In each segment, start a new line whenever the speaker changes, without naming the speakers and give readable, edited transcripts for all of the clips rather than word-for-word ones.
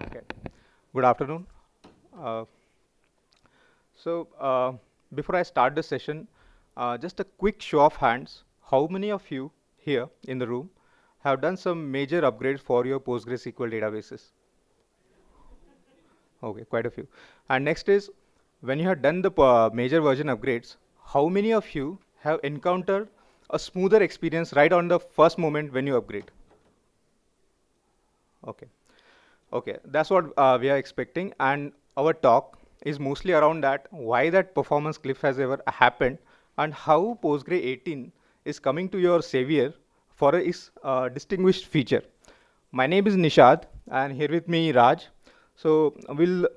Okay. Good afternoon. Uh, so, before I start the session, just a quick show of hands. How many of you here in the room have done some major upgrades for your PostgreSQL databases? Okay, quite a few. And next is, when you have done the major version upgrades, how many of you have encountered a smoother experience right on the first moment when you upgrade? Okay. Okay, that's what we are expecting, and our talk is mostly around that, why that performance cliff has ever happened, and how Postgre 18 is coming to your savior for its distinguished feature. My name is Nishad, and here with me Raj. So we'll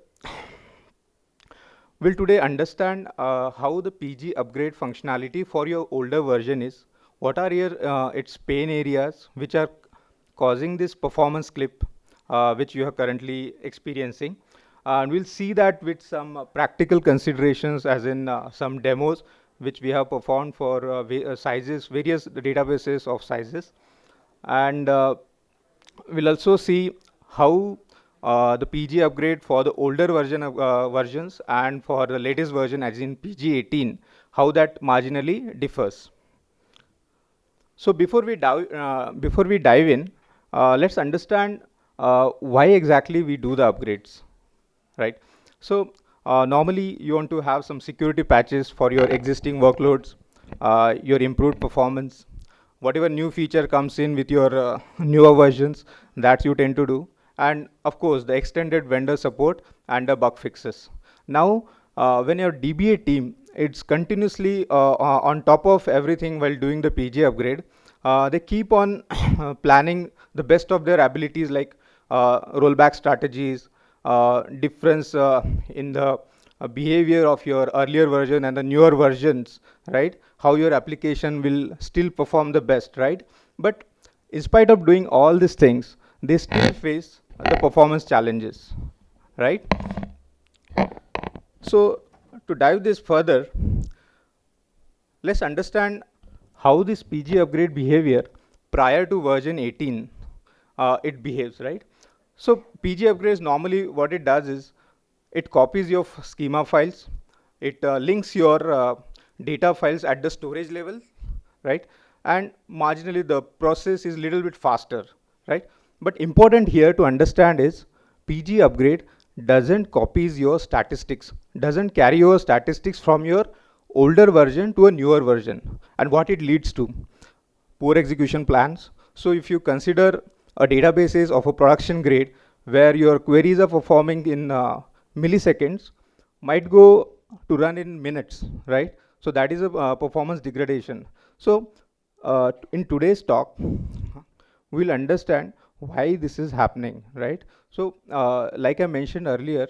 today understand how the PG upgrade functionality for your older version is, what are your its pain areas which are causing this performance clip which you are currently experiencing. And we'll see that with some practical considerations, as in some demos which we have performed for sizes, various databases of sizes. And we'll also see how the PG upgrade for the older versions and for the latest version, as in PG 18, how that marginally differs. So before we dive in, let's understand why exactly we do the upgrades, right? So normally you want to have some security patches for your existing workloads, your improved performance, whatever new feature comes in with your newer versions, that you tend to do, and of course the extended vendor support and the bug fixes. Now, when your DBA team, it's continuously on top of everything while doing the PG upgrade, they keep on planning the best of their abilities, like rollback strategies, difference in the behavior of your earlier version and the newer versions, right? How your application will still perform the best, right? But in spite of doing all these things, they still face the performance challenges, right? So to dive this further, let's understand how this PG upgrade behavior prior to version 18 it behaves, right? So PG upgrades, normally what it does is it copies your schema files, it links your data files at the storage level, right? And marginally the process is little bit faster, right? But important here to understand is PG upgrade doesn't copies your statistics, doesn't carry your statistics from your older version to a newer version. And what it leads to? Poor execution plans. So if you consider a database of a production grade where your queries are performing in milliseconds, might go to run in minutes, right? So that is a performance degradation. So in today's talk, we'll understand why this is happening, right? So like I mentioned earlier,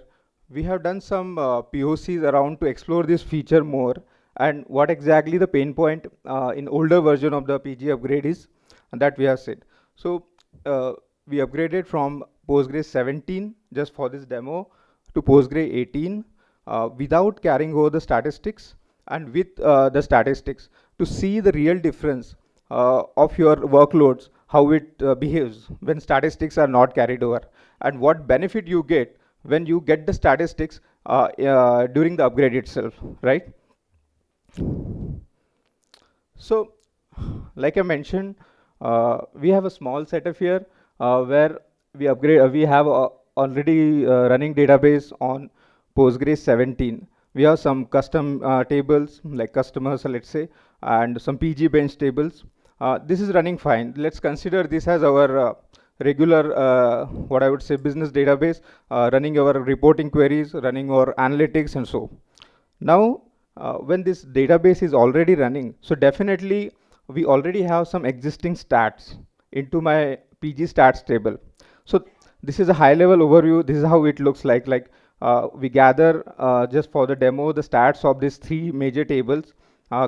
we have done some POCs around to explore this feature more, and what exactly the pain point in older version of the PG upgrade is, and that we have said. So we upgraded from Postgre 17 just for this demo to Postgre 18 without carrying over the statistics, and with the statistics to see the real difference of your workloads, how it behaves when statistics are not carried over, and what benefit you get when you get the statistics during the upgrade itself, right? So, like I mentioned, we have a small setup here where we upgrade. We have already running database on Postgres 17. We have some custom tables like customers, let's say, and some PG bench tables. This is running fine. Let's consider this as our regular, what I would say, business database, running our reporting queries, running our analytics, and so. Now, when this database is already running, so definitely we already have some existing stats into my PG stats table. So this is a high level overview. This is how it looks like. Like we gather just for the demo the stats of these three major tables: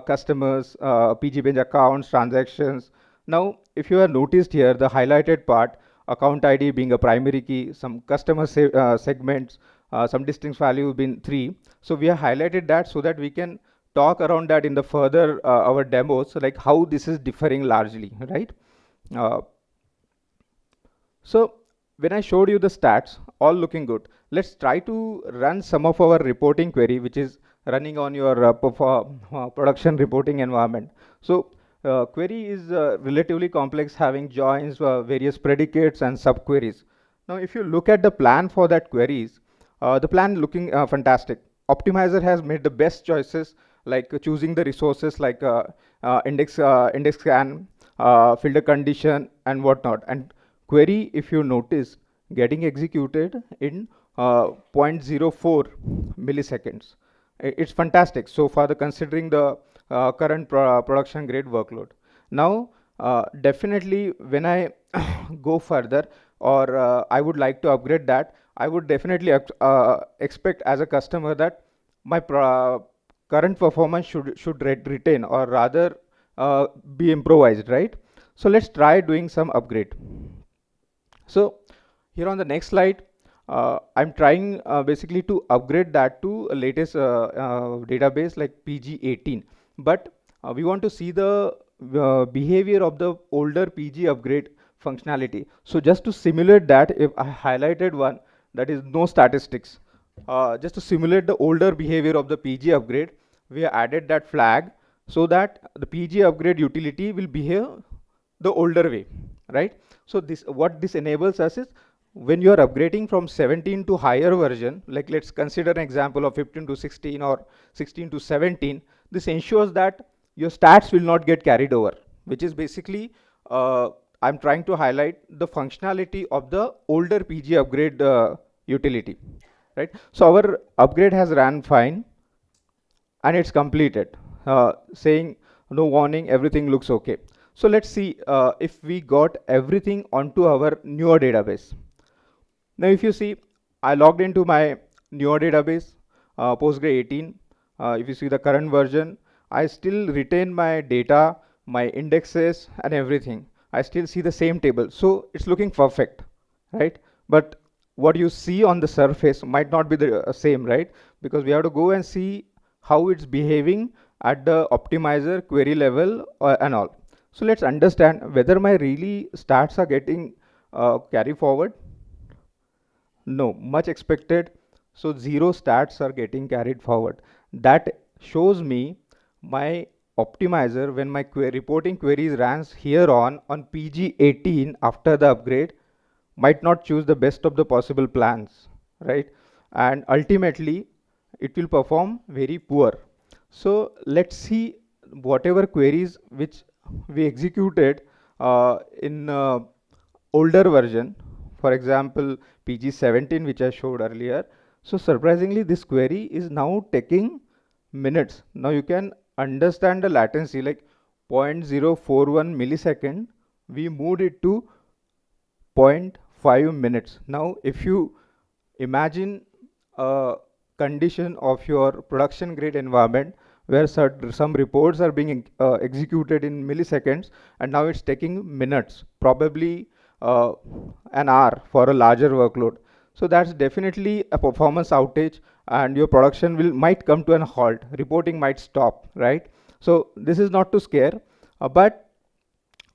customers, PG bench accounts, transactions. Now, if you have noticed here, the highlighted part, account ID being a primary key, some customer segments, some distinct value being 3. So we have highlighted that so that we can talk around that in the further our demos, so like how this is differing largely, right? Uh, so when I showed you the stats, all looking good, let's try to run some of our reporting query, which is running on your production reporting environment. So query is relatively complex, having joins, various predicates and subqueries. Now, if you look at the plan for that queries, the plan looking fantastic. Optimizer has made the best choices, like choosing the resources like index scan, filter condition, and whatnot. And query, if you notice, getting executed in 0.04 milliseconds. It's fantastic so far, considering the current production grade workload. Now, definitely when I go further, or I would like to upgrade that, I would definitely expect as a customer that my current performance should retain, or rather be improvised, right? So let's try doing some upgrade. So here on the next slide, I'm trying basically to upgrade that to a latest database like PG18. But we want to see the behavior of the older PG upgrade functionality. So just to simulate that, if I highlighted one, that is no statistics. Just to simulate the older behavior of the PG upgrade, we added that flag so that the PG upgrade utility will behave the older way, right? So what this enables us is, when you are upgrading from 17 to higher version, like let's consider an example of 15 to 16 or 16 to 17, this ensures that your stats will not get carried over, which is basically I'm trying to highlight the functionality of the older PG upgrade utility, right? So our upgrade has ran fine and it's completed, saying no warning, everything looks okay. So let's see if we got everything onto our newer database. Now, if you see, I logged into my newer database, PostgreSQL 18. If you see the current version, I still retain my data, my indexes, and everything. I still see the same table. So it's looking perfect, right? But what you see on the surface might not be the same, right? Because we have to go and see how it's behaving at the optimizer query level and all. So let's understand whether my really stats are getting carry forward. No, much expected. So 0 stats are getting carried forward. That shows me my optimizer, when my reporting queries runs here on PG18 after the upgrade, might not choose the best of the possible plans, right? And ultimately, it will perform very poor. So let's see whatever queries which we executed in older version, for example PG17, which I showed earlier. So surprisingly, this query is now taking minutes. Now you can understand the latency, like 0.041 millisecond, we moved it to 0.5 minutes. Now if you imagine a condition of your production grade environment where some reports are being executed in milliseconds, and now it's taking minutes, probably an hour for a larger workload. So that's definitely a performance outage, and your production might come to a halt. Reporting might stop, right? So this is not to scare, but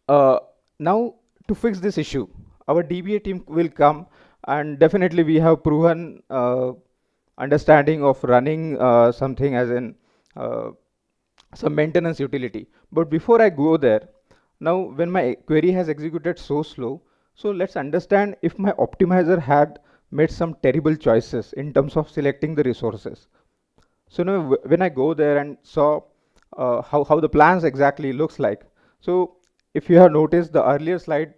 now to fix this issue, our DBA team will come, and definitely we have proven understanding of running something as in some maintenance utility. But before I go there, now when my query has executed so slow, so let's understand if my optimizer had made some terrible choices in terms of selecting the resources. So now when I go there and saw how the plans exactly looks like. So if you have noticed the earlier slide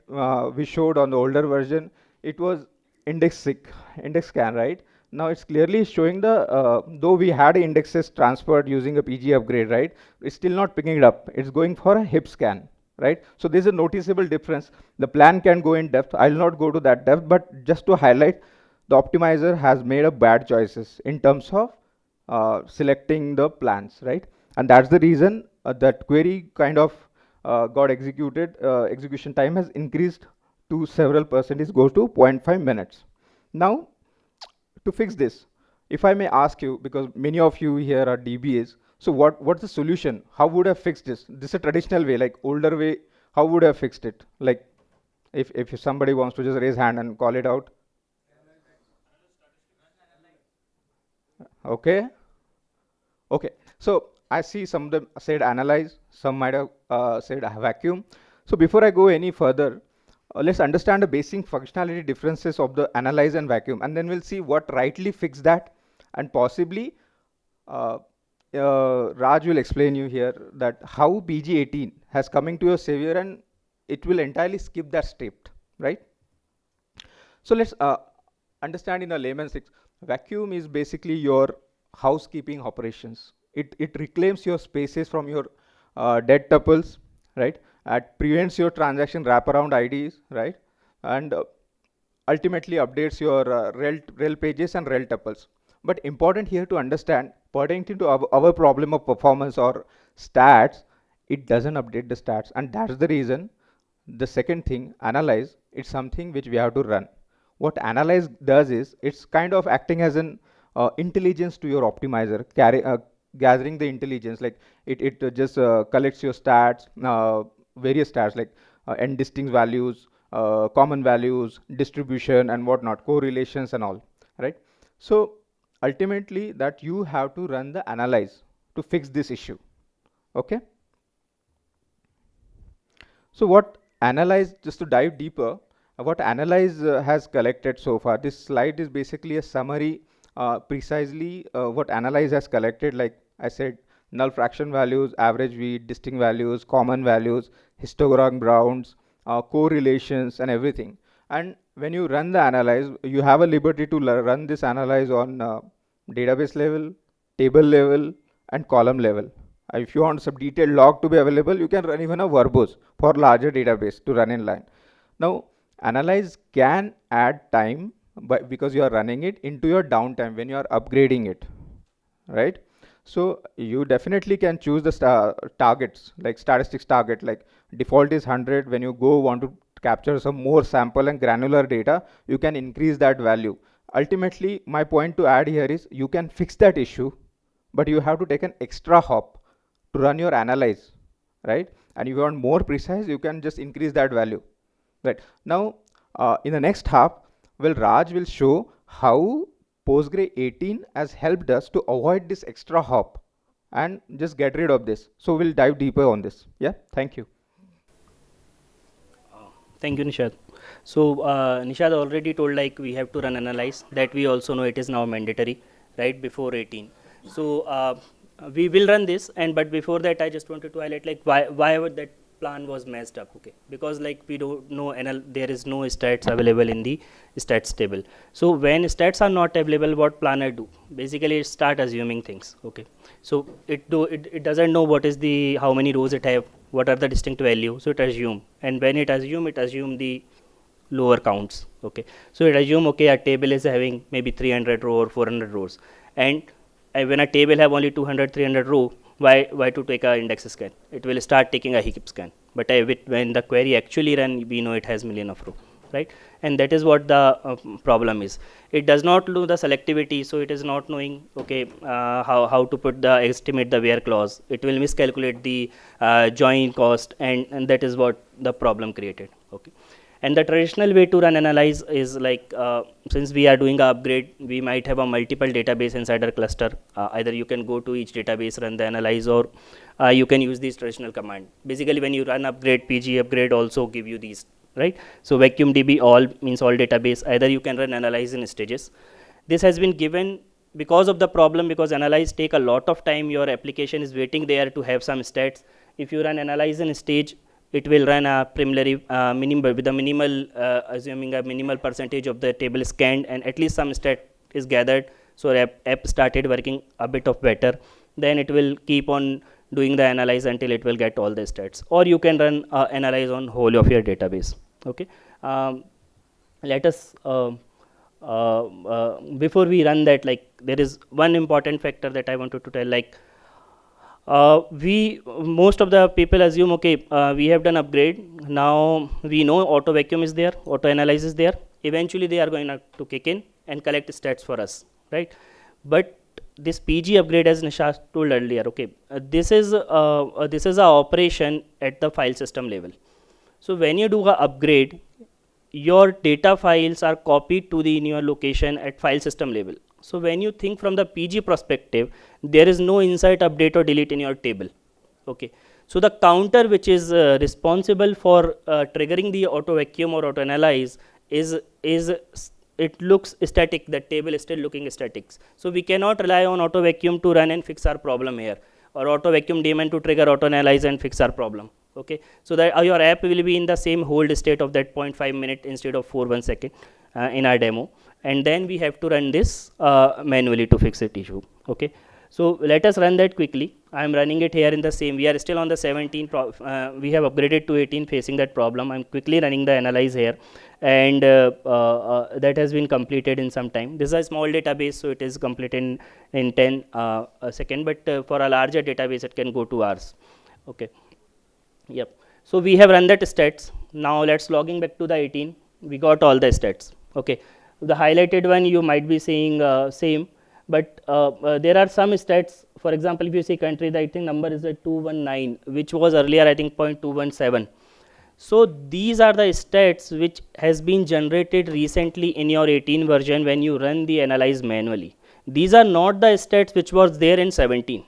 we showed on the older version, it was index scan, right? Now it's clearly showing the, though we had indexes transferred using a PG upgrade, right? It's still not picking it up. It's going for a hip scan, right? So there's a noticeable difference. The plan can go in depth. I'll not go to that depth, but just to highlight, the optimizer has made a bad choices in terms of selecting the plans, right? And that's the reason that query kind of got executed. Execution time has increased to several percentage, goes to 0.5 minutes. Now, to fix this, if I may ask you, because many of you here are DBAs, so what's the solution? How would I fix this? This is a traditional way, like older way. How would I fixed it? Like If somebody wants to just raise hand and call it out. Okay. Okay. So I see some of them said analyze, some might have said vacuum. So before I go any further, let's understand the basic functionality differences of the analyze and vacuum, and then we'll see what rightly fix that, and possibly uh, Raj will explain you here that how PG18 has coming to your savior, and it will entirely skip that step, right? So let's understand in a layman's terms. Vacuum is basically your housekeeping operations. It reclaims your spaces from your dead tuples, right? It prevents your transaction wraparound IDs, right? And ultimately updates your rel pages and rel tuples. But important here to understand, pertaining to our problem of performance or stats, it doesn't update the stats, and that's the reason. The second thing, analyze, it's something which we have to run. What analyze does is it's kind of acting as an intelligence to your optimizer, gathering the intelligence. Like it just collects your stats, various stats like end distinct values, common values, distribution, and whatnot, correlations, and all, right? So ultimately, that you have to run the analyze to fix this issue. Okay. So what analyze, just to dive deeper, what analyze has collected so far. This slide is basically a summary, precisely what analyze has collected. Like I said, null fraction values, average V, distinct values, common values, histogram bounds, correlations, and everything. And when you run the analyze, you have a liberty to run this analyze on database level, table level, and column level. If you want some detailed log to be available, you can run even a verbose for larger database to run in line. Now, analyze can add time because you are running it into your downtime when you are upgrading it, right? So you definitely can choose the targets, like statistics target, like default is 100. When you go want to capture some more sample and granular data, you can increase that value. Ultimately, my point to add here is you can fix that issue, but you have to take an extra hop to run your analyze, right? And if you want more precise, you can just increase that value, right? Now, in the next half, well, Raj will show how PostgreSQL has helped us to avoid this extra hop and just get rid of this. So we'll dive deeper on this. Yeah, thank you.
Thank you, Nishad. So Nishad already told like we have to run analyze, that we also know it is now mandatory, right, before 18. So we will run this, and but before that I just wanted to highlight like why would that plan was messed up. Okay, because like we don't know there is no stats available in the stats table. So when stats are not available, what planner do? Basically it start assuming things. Okay, so it doesn't know what is the how many rows it have, what are the distinct value, so it assume, and when it assume the lower counts. Okay, so it assume okay a table is having maybe 300 row or 400 rows, and when a table have only 200 300 row, why to take a index scan? It will start taking a heap scan, but when the query actually run, we know it has million of row, right? And that is what the problem is. It does not do the selectivity, so it is not knowing okay how to put the estimate the where clause. It will miscalculate the join cost, and that is what the problem created. Okay, and the traditional way to run analyze is like since we are doing a upgrade, we might have a multiple database inside our cluster. Either you can go to each database, run the analyze, or you can use this traditional command. Basically when you run upgrade, PG upgrade also give you these, right? So vacuumdb all means all database. Either you can run analyze in stages. This has been given because of the problem, because analyze take a lot of time. Your application is waiting there to have some stats. If you run analyze in stage, it will run a preliminary minimal with a minimal assuming a minimal percentage of the table scanned, and at least some stat is gathered, so app started working a bit of better. Then it will keep on doing the analyze until it will get all the stats, or you can run analyze on whole of your database. Okay, let us before we run that, like there is one important factor that I wanted to tell. Like most of the people assume okay we have done upgrade, now we know auto vacuum is there, auto analyze is there, eventually they are going to kick in and collect stats for us, right? But this PG upgrade, as Nishad told earlier, okay, this is a operation at the file system level. So when you do a upgrade, your data files are copied to the in your location at file system level. So when you think from the PG perspective, there is no insert, update or delete in your table. Okay. So the counter which is responsible for triggering the auto vacuum or auto analyze is it looks static. The table is still looking static. So we cannot rely on auto vacuum to run and fix our problem here, or auto vacuum daemon to trigger auto analyze and fix our problem. Okay. So that your app will be in the same hold state of that 0.5 minute instead of 4 1 second in our demo, and then we have to run this manually to fix it issue. Okay. So let us run that quickly. I am running it here in the same. We are still on the 17. We have upgraded to 18 facing that problem. I am quickly running the analyze here, and that has been completed in some time. This is a small database, so it is completed in 10 seconds. But for a larger database, it can go to hours. Okay. Yep. So we have run that stats. Now let's logging back to the 18. We got all the stats. Okay. The highlighted one you might be seeing same. But there are some stats. For example, if you see country, the I think number is at 219, which was earlier I think 0.217. So these are the stats which has been generated recently in your 18 version when you run the analyze manually. These are not the stats which was there in 17.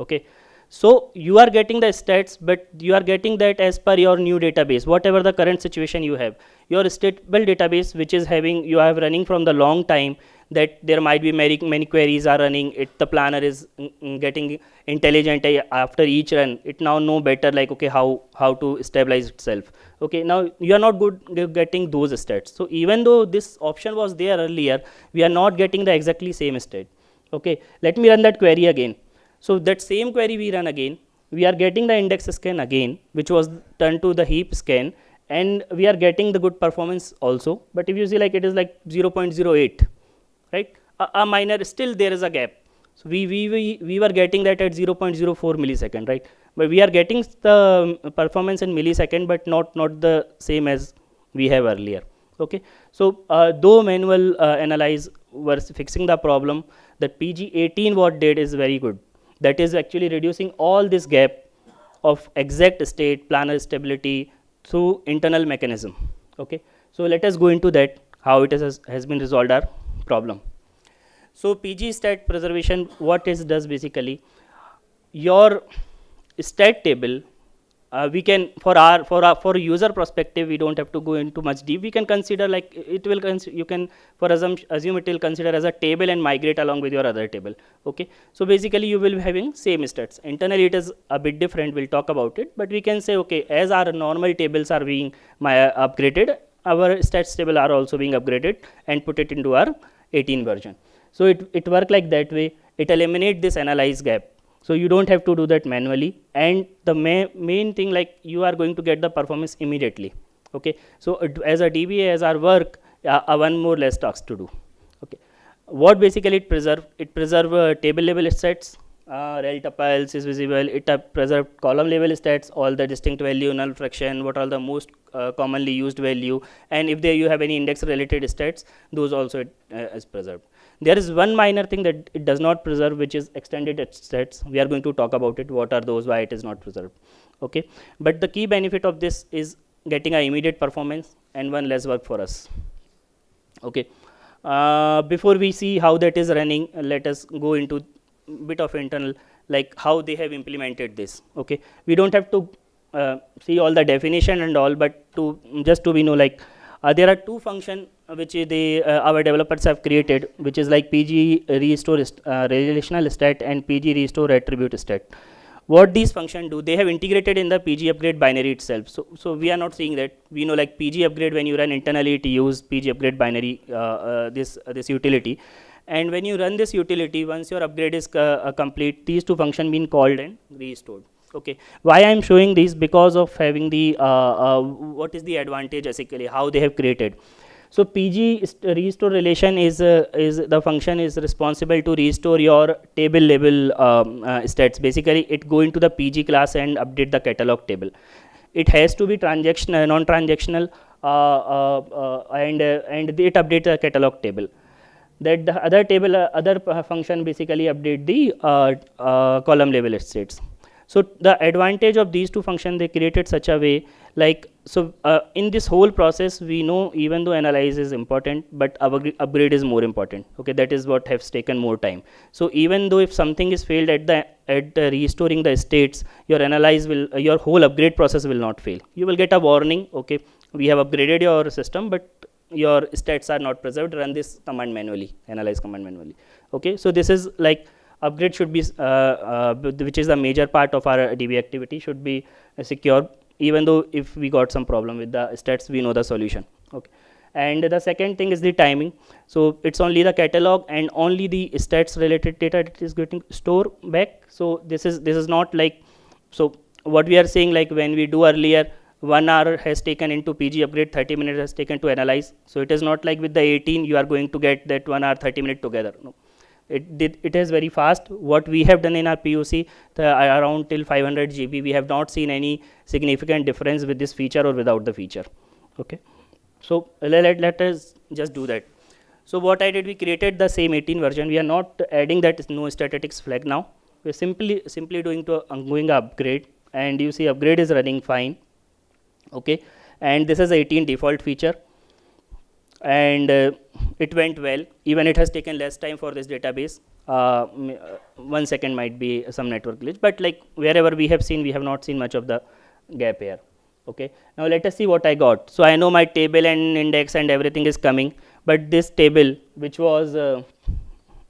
Okay. So you are getting the stats, but you are getting that as per your new database, whatever the current situation you have. Your stable database, which is having you have running from the long time, that there might be many queries are running. The planner is getting intelligent after each run. It now know better, like okay, how to stabilize itself. Okay, now you are not good getting those stats. So even though this option was there earlier, we are not getting the exactly same state. Okay, let me run that query again. So that same query we run again, we are getting the index scan again, which was turned to the heap scan, and we are getting the good performance also. But if you see, like it is like 0.08, right? A minor, still there is a gap. So we were getting that at 0.04 millisecond, right? But we are getting the performance in millisecond, but not the same as we have earlier. Okay. So though manual analyze was fixing the problem, that PG18 what did is very good. That is actually reducing all this gap of exact state, planner stability through internal mechanism. Okay. So let us go into that, how it has been resolved our problem. So PG stat preservation, what it does basically, your stat table, we can for user perspective, we don't have to go into much deep. We can consider like it will you can for assume it will consider as a table and migrate along with your other table. Okay. So basically you will be having same stats. Internally it is a bit different. We'll talk about it, but we can say okay, as our normal tables are being upgraded, our stats table are also being upgraded and put it into our 18 version. So it work like that way. It eliminate this analyze gap. So you don't have to do that manually, and the main thing, like you are going to get the performance immediately. Okay. So as a DBA, as our work, one more less tasks to do. Okay. What basically it preserve table level stats, rel tuples is visible. It preserve column level stats, all the distinct value, null fraction, what are the most commonly used value, and if there you have any index related stats, those also is preserved. There is one minor thing that it does not preserve, which is extended stats. We are going to talk about it. What are those? Why it is not preserved? Okay. But the key benefit of this is getting an immediate performance and one less work for us. Okay. Before we see how that is running, let us go into bit of internal, like how they have implemented this. Okay. We don't have to see all the definition and all, but just to we know, like there are two functions which our developers have created, which is like PG restore relational stat and PG restore attribute stat. What these functions do, they have integrated in the PG upgrade binary itself. So we are not seeing that. We know like PG upgrade, when you run internally, it use PG upgrade binary, this utility. And when you run this utility, once your upgrade is complete, these two functions being called and restored. Okay. Why I am showing this? Because of having the what is the advantage basically, how they have created. So PG restore relation is the function is responsible to restore your table level stats. Basically, it go into the PG class and update the catalog table. It has to be transactional, non-transactional, and it update the catalog table. That the other table, other function basically update the column level states. So the advantage of these two functions, they created such a way, Like, so in this whole process, we know even though analyze is important, but upgrade is more important. Okay, that is what has taken more time. So even though if something is failed at the restoring the states, your analyze will your whole upgrade process will not fail. You will get a warning. Okay, we have upgraded your system, but your stats are not preserved. Run this command manually, analyze command manually. Okay, so this is like upgrade should be which is the major part of our DB activity, should be secure. Even though if we got some problem with the stats, we know the solution. Okay, and the second thing is the timing. So it's only the catalog and only the stats related data that is getting stored back. So this is not like, so what we are saying, like when we do earlier 1 hour has taken into PG upgrade, 30 minutes has taken to analyze. So it is not like with the 18 you are going to get that 1 hour 30 minute together. No, it is very fast. What we have done in our POC, around till 500 GB, we have not seen any significant difference with this feature or without the feature. Okay, so let us just do that. So what I did, we created the same 18 version. We are not adding that no statistics flag now. We are simply doing to ongoing upgrade, and you see upgrade is running fine. Okay, and this is 18 default feature, and it went well. Even it has taken less time for this database. 1 second might be some network glitch, but like wherever we have seen, we have not seen much of the gap here. Okay, now let us see what I got. So I know my table and index and everything is coming, but this table which was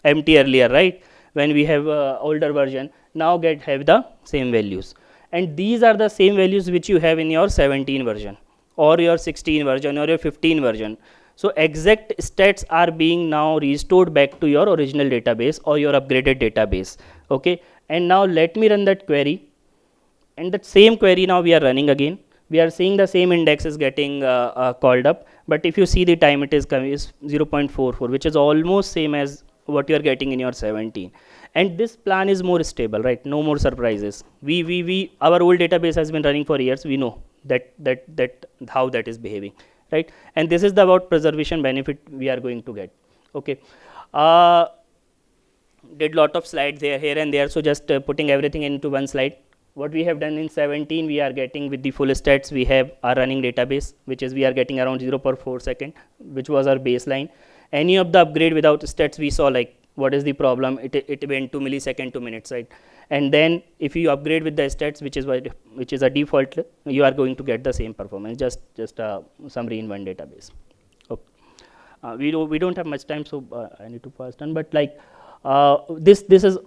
empty earlier, right, when we have older version, now have the same values, and these are the same values which you have in your 17 version or your 16 version or your 15 version. So exact stats are being now restored back to your original database or your upgraded database. Okay, and now let me run that query, and that same query now we are running again. We are seeing the same index is getting called up, but if you see the time, it is 0.44, which is almost same as what you are getting in your 17. And this plan is more stable, right? No more surprises. Our old database has been running for years. We know that how that is behaving, right? And this is the about preservation benefit we are going to get. Okay, did lot of slides here and there, so just putting everything into one slide. What we have done in 17, we are getting with the full stats, we have our running database, which is we are getting around 0.4 second, which was our baseline. Any of the upgrade without stats, we saw like what is the problem, it went to millisecond to minutes, right? And then if you upgrade with the stats, which is a default, you are going to get the same performance, just summary in one database. Okay. We don't have much time, so I need to fast on, but like this is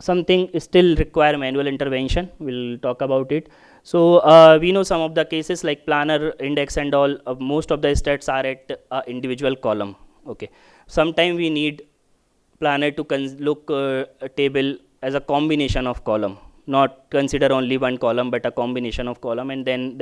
something still require manual intervention. We'll talk about it. So we know some of the cases like planner, index and all, most of the stats are at individual column. Okay, sometime we need planner to look a table as a combination of column, not consider only one column but a combination of column, and then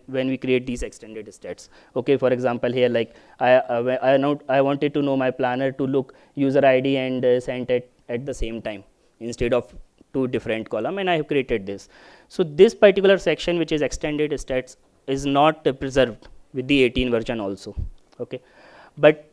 when we create these extended stats. Okay, for example here, like I wanted to know my planner to look user ID and sent it at the same time instead of two different column, and I have created this. So this particular section, which is extended stats, is not preserved with the 18 version also. Okay, but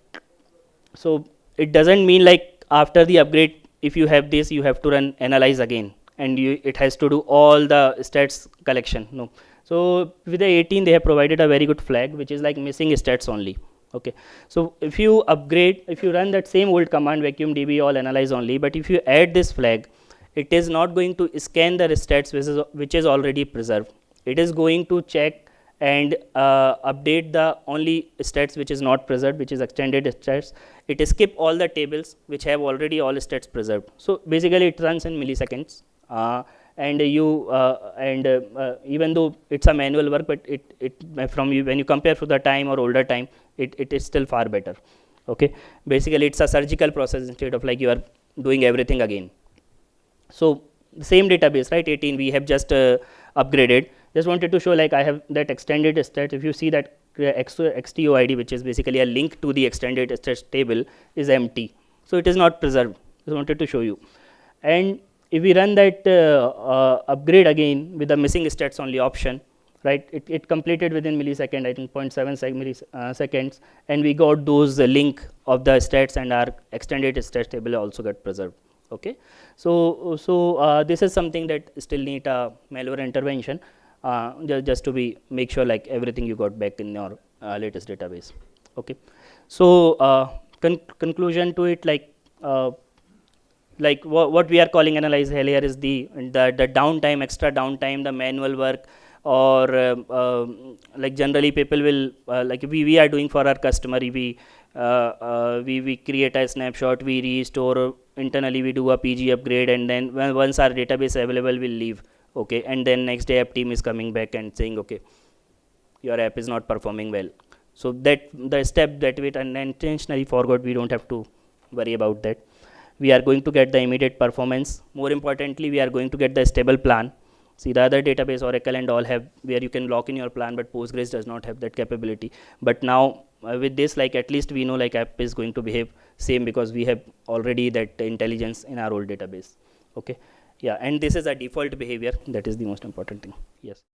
so it doesn't mean like after the upgrade, if you have this, you have to run analyze again, and it has to do all the stats collection. No. So with the 18, they have provided a very good flag, which is like missing stats only. Okay, so if you upgrade, if you run that same old command vacuumdb all analyze only, but if you add this flag, it is not going to scan the stats which is already preserved. It is going to check and update the only stats which is not preserved, which is extended stats. It skip all the tables which have already all stats preserved. So basically it runs in milliseconds, and even though it's a manual work, but it from you, when you compare to the time or older time, it is still far better. Okay, basically it's a surgical process instead of like you are doing everything again. So the same database, right, 18, we have just upgraded. Just wanted to show like I have that extended stats. If you see that XTOID, which is basically a link to the extended stats table, is empty, so it is not preserved. Just wanted to show you. And if we run that upgrade again with the missing stats only option, right, it completed within millisecond, I think 0.7 seconds, and we got those link of the stats, and our extended stats table also got preserved. Okay, so this is something that still need a malware intervention. just to be make sure like everything you got back in your latest database. Okay, so conclusion to it, like what we are calling analyze here is the downtime, extra downtime, the manual work, or like generally people will like we are doing for our customer. We create a snapshot, we restore internally, we do a PG upgrade, and then once our database available, we'll leave. Okay, and then next day app team is coming back and saying, okay, your app is not performing well. So that the step that we unintentionally forgot, we don't have to worry about that. We are going to get the immediate performance. More importantly, we are going to get the stable plan. See, the other database, Oracle and all, have where you can lock in your plan, but Postgres does not have that capability. But now with this, like at least we know like app is going to behave same, because we have already that intelligence in our old database. Okay, yeah, and this is a default behavior. That is the most important thing. Yes.